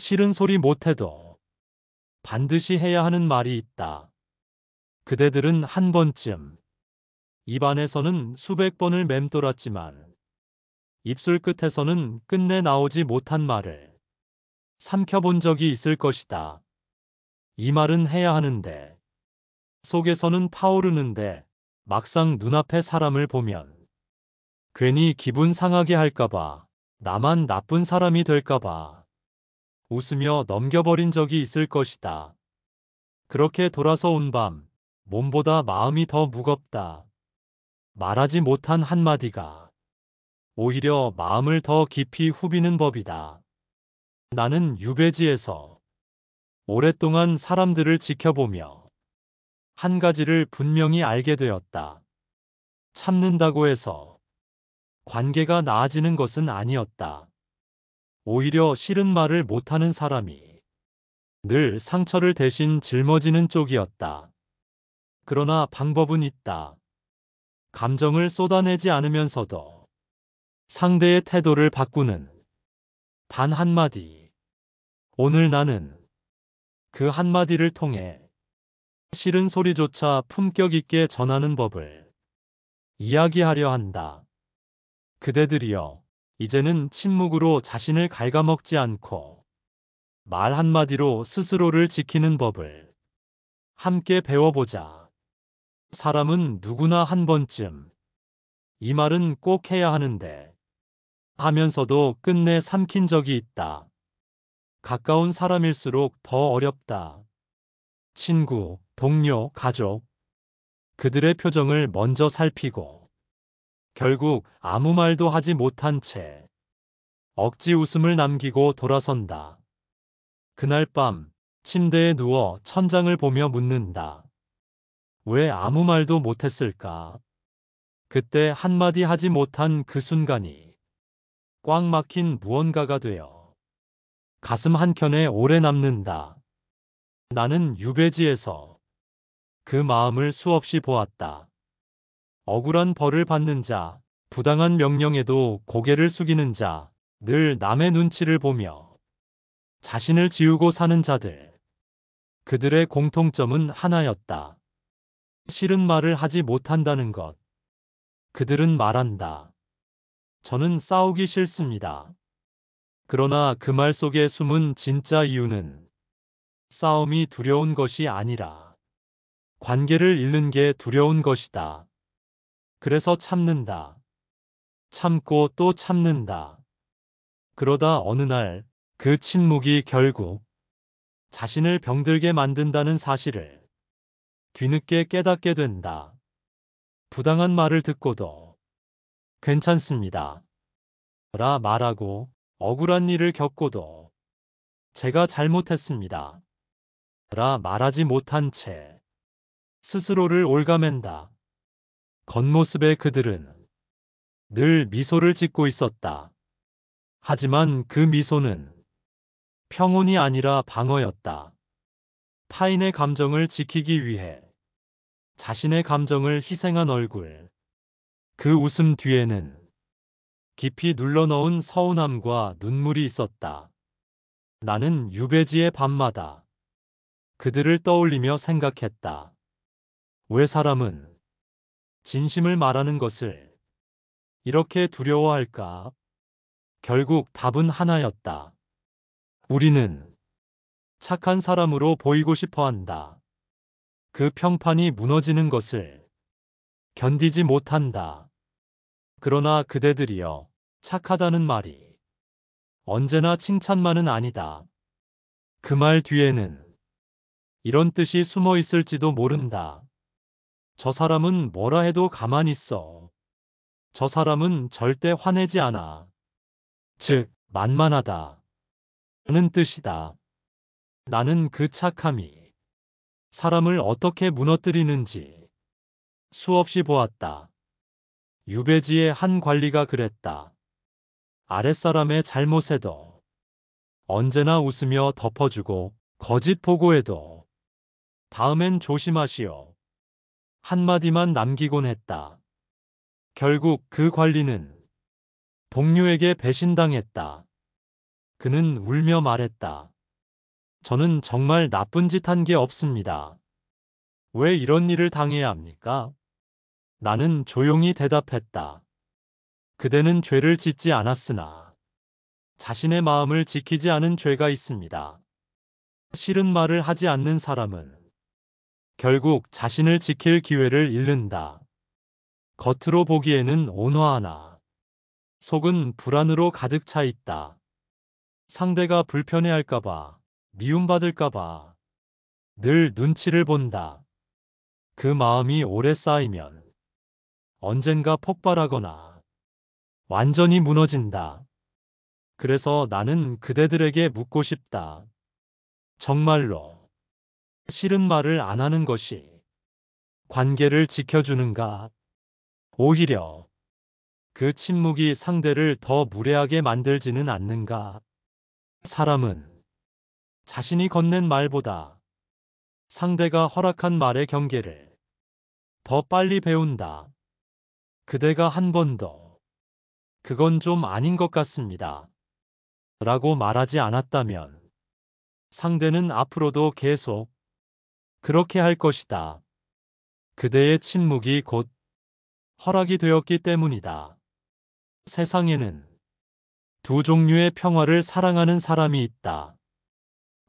싫은 소리 못해도 반드시 해야 하는 말이 있다. 그대들은 한 번쯤 입안에서는 수백 번을 맴돌았지만 입술 끝에서는 끝내 나오지 못한 말을 삼켜본 적이 있을 것이다. 이 말은 해야 하는데 속에서는 타오르는데 막상 눈앞에 사람을 보면 괜히 기분 상하게 할까봐, 나만 나쁜 사람이 될까봐 웃으며 넘겨버린 적이 있을 것이다. 그렇게 돌아서 온 밤, 몸보다 마음이 더 무겁다. 말하지 못한 한마디가 오히려 마음을 더 깊이 후비는 법이다. 나는 유배지에서 오랫동안 사람들을 지켜보며 한 가지를 분명히 알게 되었다. 참는다고 해서 관계가 나아지는 것은 아니었다. 오히려 싫은 말을 못하는 사람이 늘 상처를 대신 짊어지는 쪽이었다. 그러나 방법은 있다. 감정을 쏟아내지 않으면서도 상대의 태도를 바꾸는 단 한마디. 오늘 나는 그 한마디를 통해 싫은 소리조차 품격 있게 전하는 법을 이야기하려 한다. 그대들이여, 이제는 침묵으로 자신을 갉아먹지 않고 말 한마디로 스스로를 지키는 법을 함께 배워보자. 사람은 누구나 한 번쯤 이 말은 꼭 해야 하는데 하면서도 끝내 삼킨 적이 있다. 가까운 사람일수록 더 어렵다. 친구, 동료, 가족, 그들의 표정을 먼저 살피고 결국 아무 말도 하지 못한 채 억지 웃음을 남기고 돌아선다. 그날 밤 침대에 누워 천장을 보며 묻는다. 왜 아무 말도 못했을까? 그때 한마디 하지 못한 그 순간이 꽉 막힌 무언가가 되어 가슴 한켠에 오래 남는다. 나는 유배지에서 그 마음을 수없이 보았다. 억울한 벌을 받는 자, 부당한 명령에도 고개를 숙이는 자, 늘 남의 눈치를 보며 자신을 지우고 사는 자들. 그들의 공통점은 하나였다. 싫은 말을 하지 못한다는 것. 그들은 말한다. 저는 싸우기 싫습니다. 그러나 그 말 속에 숨은 진짜 이유는 싸움이 두려운 것이 아니라 관계를 잃는 게 두려운 것이다. 그래서 참는다. 참고 또 참는다. 그러다 어느 날 그 침묵이 결국 자신을 병들게 만든다는 사실을 뒤늦게 깨닫게 된다. 부당한 말을 듣고도 괜찮습니다. 라 말하고 억울한 일을 겪고도 제가 잘못했습니다. 라 말하지 못한 채 스스로를 옭아맨다. 겉모습의 그들은 늘 미소를 짓고 있었다. 하지만 그 미소는 평온이 아니라 방어였다. 타인의 감정을 지키기 위해 자신의 감정을 희생한 얼굴. 그 웃음 뒤에는 깊이 눌러넣은 서운함과 눈물이 있었다. 나는 유배지의 밤마다 그들을 떠올리며 생각했다. 왜 사람은 진심을 말하는 것을 이렇게 두려워할까? 결국 답은 하나였다. 우리는 착한 사람으로 보이고 싶어 한다. 그 평판이 무너지는 것을 견디지 못한다. 그러나 그대들이여, 착하다는 말이 언제나 칭찬만은 아니다. 그 말 뒤에는 이런 뜻이 숨어 있을지도 모른다. 저 사람은 뭐라 해도 가만히 있어. 저 사람은 절대 화내지 않아. 즉, 만만하다. 는 뜻이다. 나는 그 착함이 사람을 어떻게 무너뜨리는지 수없이 보았다. 유배지의 한 관리가 그랬다. 아랫사람의 잘못에도 언제나 웃으며 덮어주고 거짓 보고해도 다음엔 조심하시오. 한마디만 남기곤 했다. 결국 그 관리는 동료에게 배신당했다. 그는 울며 말했다. 저는 정말 나쁜 짓 한 게 없습니다. 왜 이런 일을 당해야 합니까? 나는 조용히 대답했다. 그대는 죄를 짓지 않았으나 자신의 마음을 지키지 않은 죄가 있습니다. 싫은 말을 하지 않는 사람은 결국 자신을 지킬 기회를 잃는다. 겉으로 보기에는 온화하나 속은 불안으로 가득 차 있다. 상대가 불편해할까봐, 미움받을까봐 늘 눈치를 본다. 그 마음이 오래 쌓이면 언젠가 폭발하거나 완전히 무너진다. 그래서 나는 그대들에게 묻고 싶다. 정말로 싫은 말을 안 하는 것이 관계를 지켜주는가? 오히려 그 침묵이 상대를 더 무례하게 만들지는 않는가? 사람은 자신이 건넨 말보다 상대가 허락한 말의 경계를 더 빨리 배운다. 그대가 한 번도 그건 좀 아닌 것 같습니다. 라고 말하지 않았다면 상대는 앞으로도 계속 그렇게 할 것이다. 그대의 침묵이 곧 허락이 되었기 때문이다. 세상에는 두 종류의 평화를 사랑하는 사람이 있다.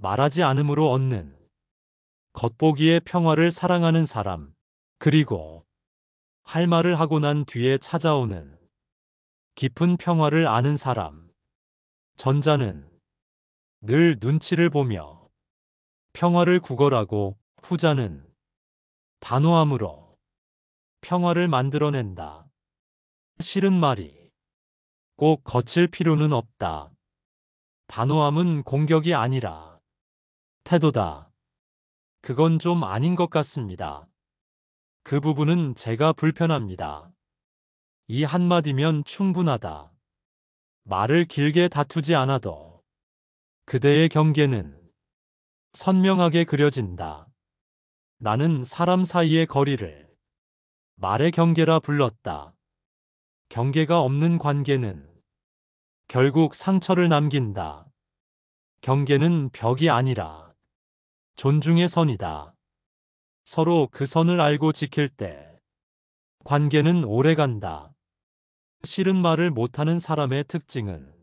말하지 않음으로 얻는 겉보기의 평화를 사랑하는 사람, 그리고 할 말을 하고 난 뒤에 찾아오는 깊은 평화를 아는 사람. 전자는 늘 눈치를 보며 평화를 구걸하고, 후자는 단호함으로 평화를 만들어낸다. 싫은 말이 꼭 거칠 필요는 없다. 단호함은 공격이 아니라 태도다. 그건 좀 아닌 것 같습니다. 그 부분은 제가 불편합니다. 이 한마디면 충분하다. 말을 길게 다투지 않아도 그대의 경계는 선명하게 그려진다. 나는 사람 사이의 거리를 말의 경계라 불렀다. 경계가 없는 관계는 결국 상처를 남긴다. 경계는 벽이 아니라 존중의 선이다. 서로 그 선을 알고 지킬 때 관계는 오래간다. 싫은 말을 못하는 사람의 특징은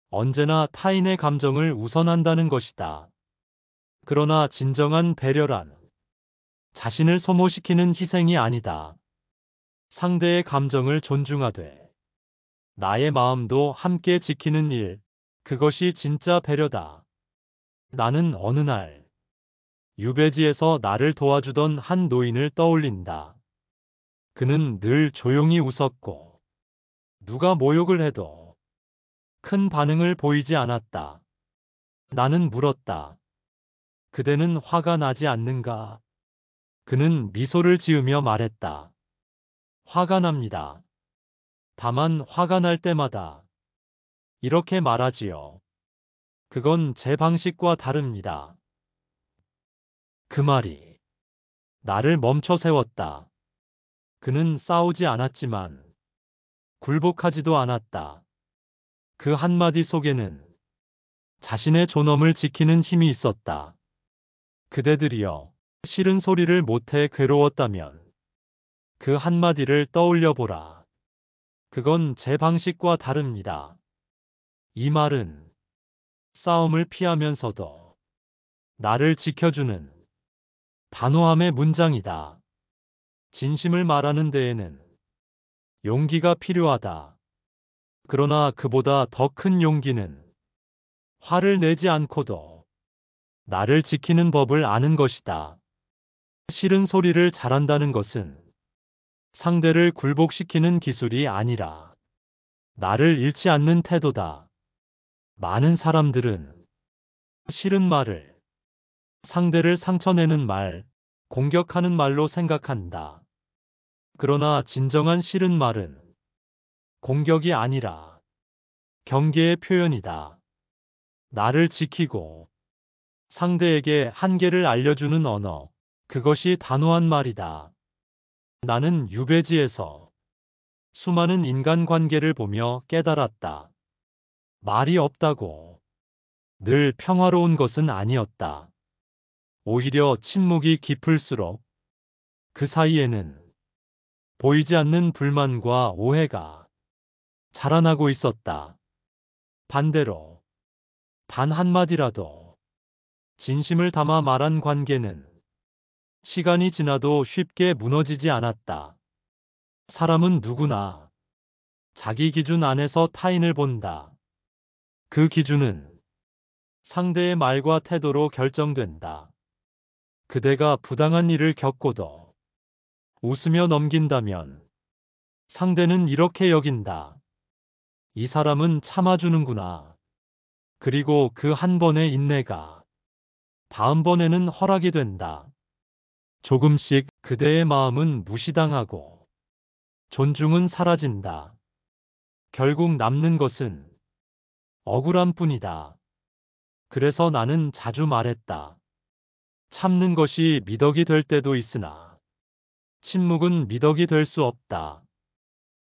언제나 타인의 감정을 우선한다는 것이다. 그러나 진정한 배려란 자신을 소모시키는 희생이 아니다. 상대의 감정을 존중하되 나의 마음도 함께 지키는 일, 그것이 진짜 배려다. 나는 어느 날 유배지에서 나를 도와주던 한 노인을 떠올린다. 그는 늘 조용히 웃었고 누가 모욕을 해도 큰 반응을 보이지 않았다. 나는 물었다. 그대는 화가 나지 않는가? 그는 미소를 지으며 말했다. 화가 납니다. 다만 화가 날 때마다 이렇게 말하지요. 그건 제 방식과 다릅니다. 그 말이 나를 멈춰 세웠다. 그는 싸우지 않았지만 굴복하지도 않았다. 그 한마디 속에는 자신의 존엄을 지키는 힘이 있었다. 그대들이여, 싫은 소리를 못해 괴로웠다면 그 한마디를 떠올려 보라. 그건 제 방식과 다릅니다. 이 말은 싸움을 피하면서도 나를 지켜주는 단호함의 문장이다. 진심을 말하는 데에는 용기가 필요하다. 그러나 그보다 더 큰 용기는 화를 내지 않고도 나를 지키는 법을 아는 것이다. 싫은 소리를 잘한다는 것은 상대를 굴복시키는 기술이 아니라 나를 잃지 않는 태도다. 많은 사람들은 싫은 말을 상대를 상처내는 말, 공격하는 말로 생각한다. 그러나 진정한 싫은 말은 공격이 아니라 경계의 표현이다. 나를 지키고 상대에게 한계를 알려주는 언어, 그것이 단호한 말이다. 나는 유배지에서 수많은 인간관계를 보며 깨달았다. 말이 없다고 늘 평화로운 것은 아니었다. 오히려 침묵이 깊을수록 그 사이에는 보이지 않는 불만과 오해가 자라나고 있었다. 반대로 단 한마디라도 진심을 담아 말한 관계는 시간이 지나도 쉽게 무너지지 않았다. 사람은 누구나 자기 기준 안에서 타인을 본다. 그 기준은 상대의 말과 태도로 결정된다. 그대가 부당한 일을 겪고도 웃으며 넘긴다면 상대는 이렇게 여긴다. 이 사람은 참아주는구나. 그리고 그 한 번의 인내가 다음번에는 허락이 된다. 조금씩 그대의 마음은 무시당하고 존중은 사라진다. 결국 남는 것은 억울함 뿐이다. 그래서 나는 자주 말했다. 참는 것이 미덕이 될 때도 있으나 침묵은 미덕이 될 수 없다.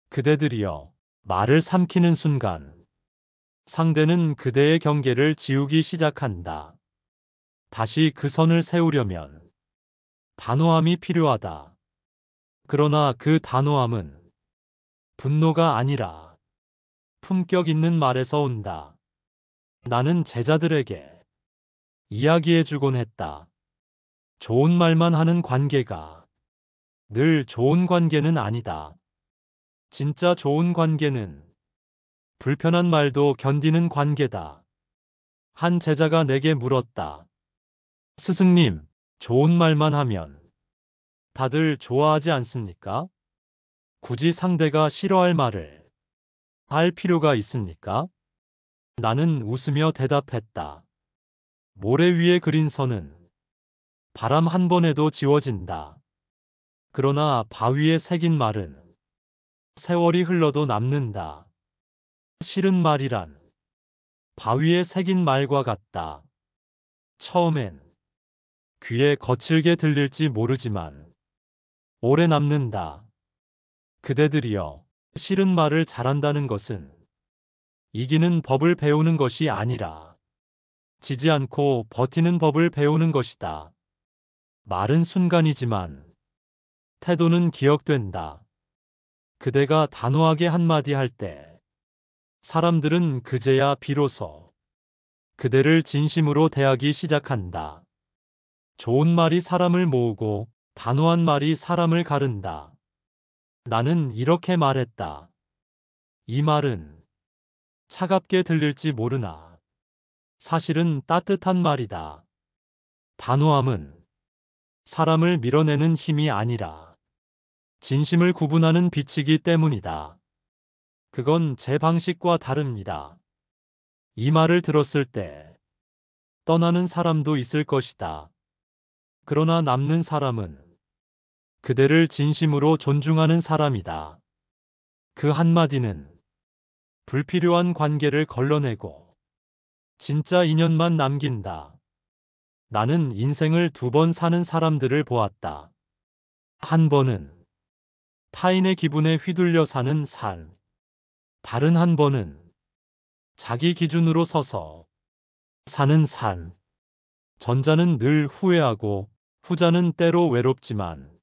그대들이여, 말을 삼키는 순간 상대는 그대의 경계를 지우기 시작한다. 다시 그 선을 세우려면 단호함이 필요하다. 그러나 그 단호함은 분노가 아니라 품격 있는 말에서 온다. 나는 제자들에게 이야기해주곤 했다. 좋은 말만 하는 관계가 늘 좋은 관계는 아니다. 진짜 좋은 관계는 불편한 말도 견디는 관계다. 한 제자가 내게 물었다. 스승님, 좋은 말만 하면 다들 좋아하지 않습니까? 굳이 상대가 싫어할 말을 할 필요가 있습니까? 나는 웃으며 대답했다. 모래 위에 그린 선은 바람 한 번에도 지워진다. 그러나 바위에 새긴 말은 세월이 흘러도 남는다. 싫은 말이란 바위에 새긴 말과 같다. 처음엔 귀에 거칠게 들릴지 모르지만 오래 남는다. 그대들이여, 싫은 말을 잘한다는 것은 이기는 법을 배우는 것이 아니라 지지 않고 버티는 법을 배우는 것이다. 말은 순간이지만 태도는 기억된다. 그대가 단호하게 한마디 할 때 사람들은 그제야 비로소 그대를 진심으로 대하기 시작한다. 좋은 말이 사람을 모으고 단호한 말이 사람을 가른다. 나는 이렇게 말했다. 이 말은 차갑게 들릴지 모르나 사실은 따뜻한 말이다. 단호함은 사람을 밀어내는 힘이 아니라 진심을 구분하는 빛이기 때문이다. 그건 제 방식과 다릅니다. 이 말을 들었을 때 떠나는 사람도 있을 것이다. 그러나 남는 사람은 그대를 진심으로 존중하는 사람이다. 그 한마디는 불필요한 관계를 걸러내고 진짜 인연만 남긴다. 나는 인생을 두 번 사는 사람들을 보았다. 한 번은 타인의 기분에 휘둘려 사는 삶. 다른 한 번은 자기 기준으로 서서 사는 삶. 전자는 늘 후회하고 후자는 때로 외롭지만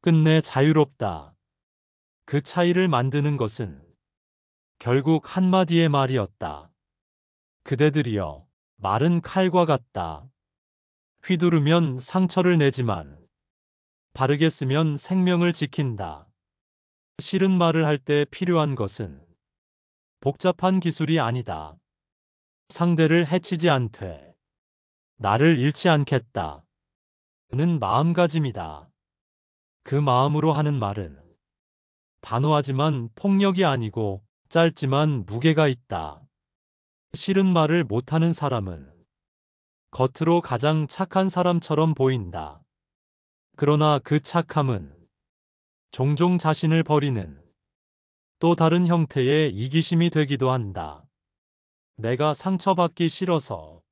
끝내 자유롭다. 그 차이를 만드는 것은 결국 한마디의 말이었다. 그대들이여, 말은 칼과 같다. 휘두르면 상처를 내지만 바르게 쓰면 생명을 지킨다. 싫은 말을 할 때 필요한 것은 복잡한 기술이 아니다. 상대를 해치지 않되 나를 잃지 않겠다. 는 마음가짐이다. 그 마음으로 하는 말은 단호하지만 폭력이 아니고 짧지만 무게가 있다. 싫은 말을 못하는 사람은 겉으로 가장 착한 사람처럼 보인다. 그러나 그 착함은 종종 자신을 버리는 또 다른 형태의 이기심이 되기도 한다. 내가 상처받기 싫어서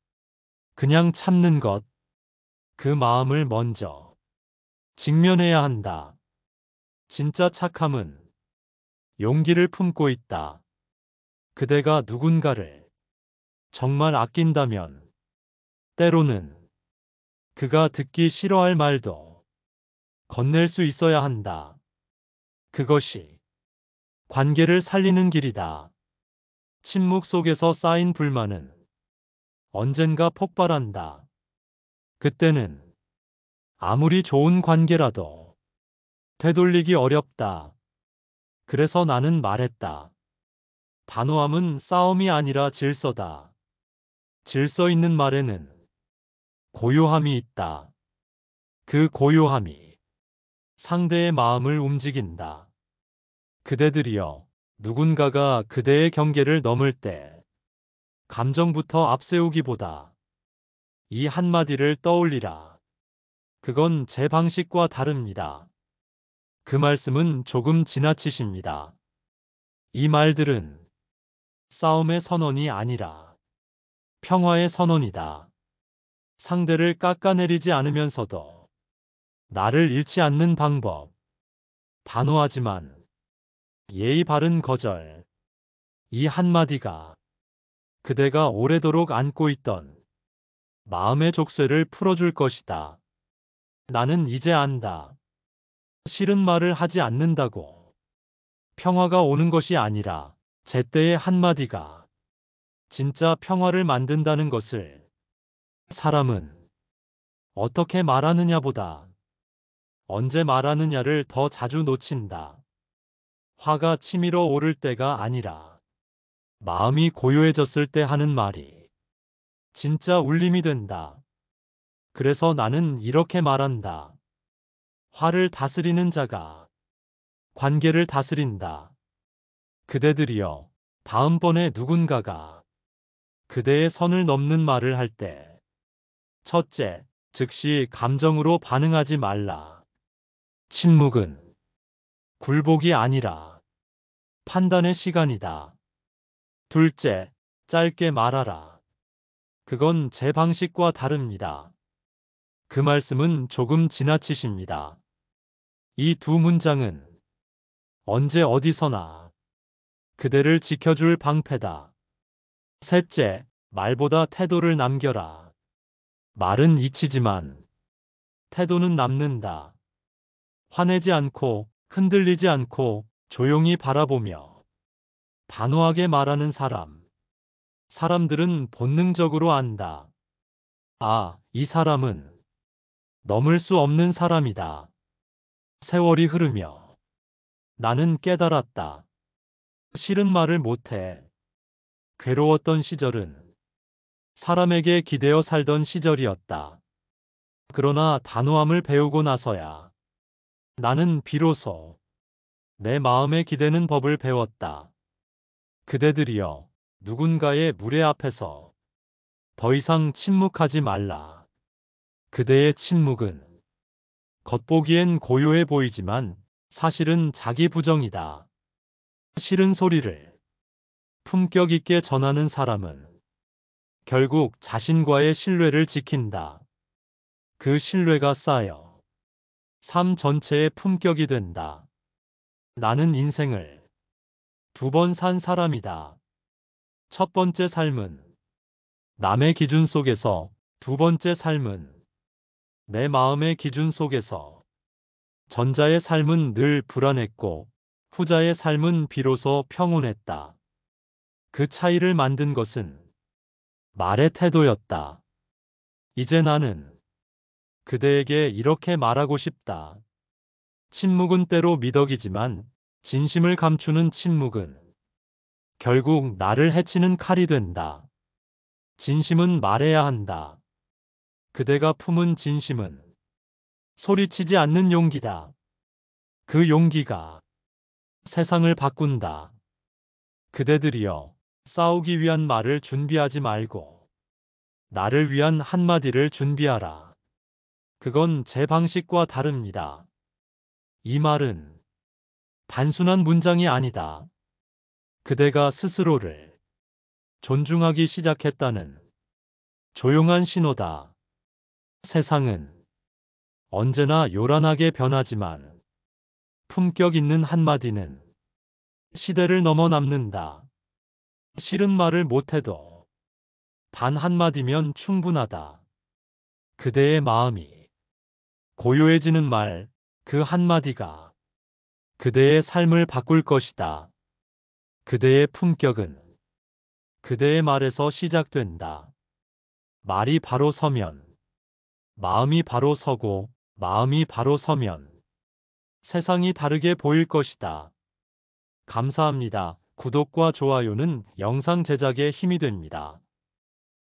그냥 참는 것, 그 마음을 먼저 직면해야 한다. 진짜 착함은 용기를 품고 있다. 그대가 누군가를 정말 아낀다면 때로는 그가 듣기 싫어할 말도 건넬 수 있어야 한다. 그것이 관계를 살리는 길이다. 침묵 속에서 쌓인 불만은 언젠가 폭발한다. 그때는 아무리 좋은 관계라도 되돌리기 어렵다. 그래서 나는 말했다. 단호함은 싸움이 아니라 질서다. 질서 있는 말에는 고요함이 있다. 그 고요함이 상대의 마음을 움직인다. 그대들이여, 누군가가 그대의 경계를 넘을 때 감정부터 앞세우기보다 이 한마디를 떠올리라. 그건 제 방식과 다릅니다. 그 말씀은 조금 지나치십니다. 이 말들은 싸움의 선언이 아니라 평화의 선언이다. 상대를 깎아내리지 않으면서도 나를 잃지 않는 방법. 단호하지만 예의 바른 거절. 이 한마디가 그대가 오래도록 안고 있던 마음의 족쇄를 풀어줄 것이다. 나는 이제 안다. 싫은 말을 하지 않는다고 평화가 오는 것이 아니라 제때의 한마디가 진짜 평화를 만든다는 것을. 사람은 어떻게 말하느냐보다 언제 말하느냐를 더 자주 놓친다. 화가 치밀어 오를 때가 아니라 마음이 고요해졌을 때 하는 말이 진짜 울림이 된다. 그래서 나는 이렇게 말한다. 화를 다스리는 자가 관계를 다스린다. 그대들이여, 다음번에 누군가가 그대의 선을 넘는 말을 할 때, 첫째, 즉시 감정으로 반응하지 말라. 침묵은 굴복이 아니라 판단의 시간이다. 둘째, 짧게 말하라. 그건 제 방식과 다릅니다. 그 말씀은 조금 지나치십니다. 이 두 문장은 언제 어디서나 그대를 지켜줄 방패다. 셋째, 말보다 태도를 남겨라. 말은 잊히지만 태도는 남는다. 화내지 않고 흔들리지 않고 조용히 바라보며 단호하게 말하는 사람. 사람들은 본능적으로 안다. 아, 이 사람은 넘을 수 없는 사람이다. 세월이 흐르며 나는 깨달았다. 싫은 말을 못해. 괴로웠던 시절은 사람에게 기대어 살던 시절이었다. 그러나 단호함을 배우고 나서야 나는 비로소 내 마음에 기대는 법을 배웠다. 그대들이여, 누군가의 무례 앞에서 더 이상 침묵하지 말라. 그대의 침묵은 겉보기엔 고요해 보이지만 사실은 자기 부정이다. 싫은 소리를 품격 있게 전하는 사람은 결국 자신과의 신뢰를 지킨다. 그 신뢰가 쌓여 삶 전체의 품격이 된다. 나는 인생을 두 번 산 사람이다. 첫 번째 삶은 남의 기준 속에서, 두 번째 삶은 내 마음의 기준 속에서. 전자의 삶은 늘 불안했고 후자의 삶은 비로소 평온했다. 그 차이를 만든 것은 말의 태도였다. 이제 나는 그대에게 이렇게 말하고 싶다. 침묵은 때로 미덕이지만 진심을 감추는 침묵은 결국 나를 해치는 칼이 된다. 진심은 말해야 한다. 그대가 품은 진심은 소리치지 않는 용기다. 그 용기가 세상을 바꾼다. 그대들이여, 싸우기 위한 말을 준비하지 말고 나를 위한 한마디를 준비하라. 그건 제 방식과 다릅니다. 이 말은 단순한 문장이 아니다. 그대가 스스로를 존중하기 시작했다는 조용한 신호다. 세상은 언제나 요란하게 변하지만 품격 있는 한마디는 시대를 넘어 남는다. 싫은 말을 못해도 단 한마디면 충분하다. 그대의 마음이 고요해지는 말, 그 한마디가 그대의 삶을 바꿀 것이다. 그대의 품격은 그대의 말에서 시작된다. 말이 바로 서면, 마음이 바로 서고, 마음이 바로 서면 세상이 다르게 보일 것이다. 감사합니다. 구독과 좋아요는 영상 제작에 힘이 됩니다.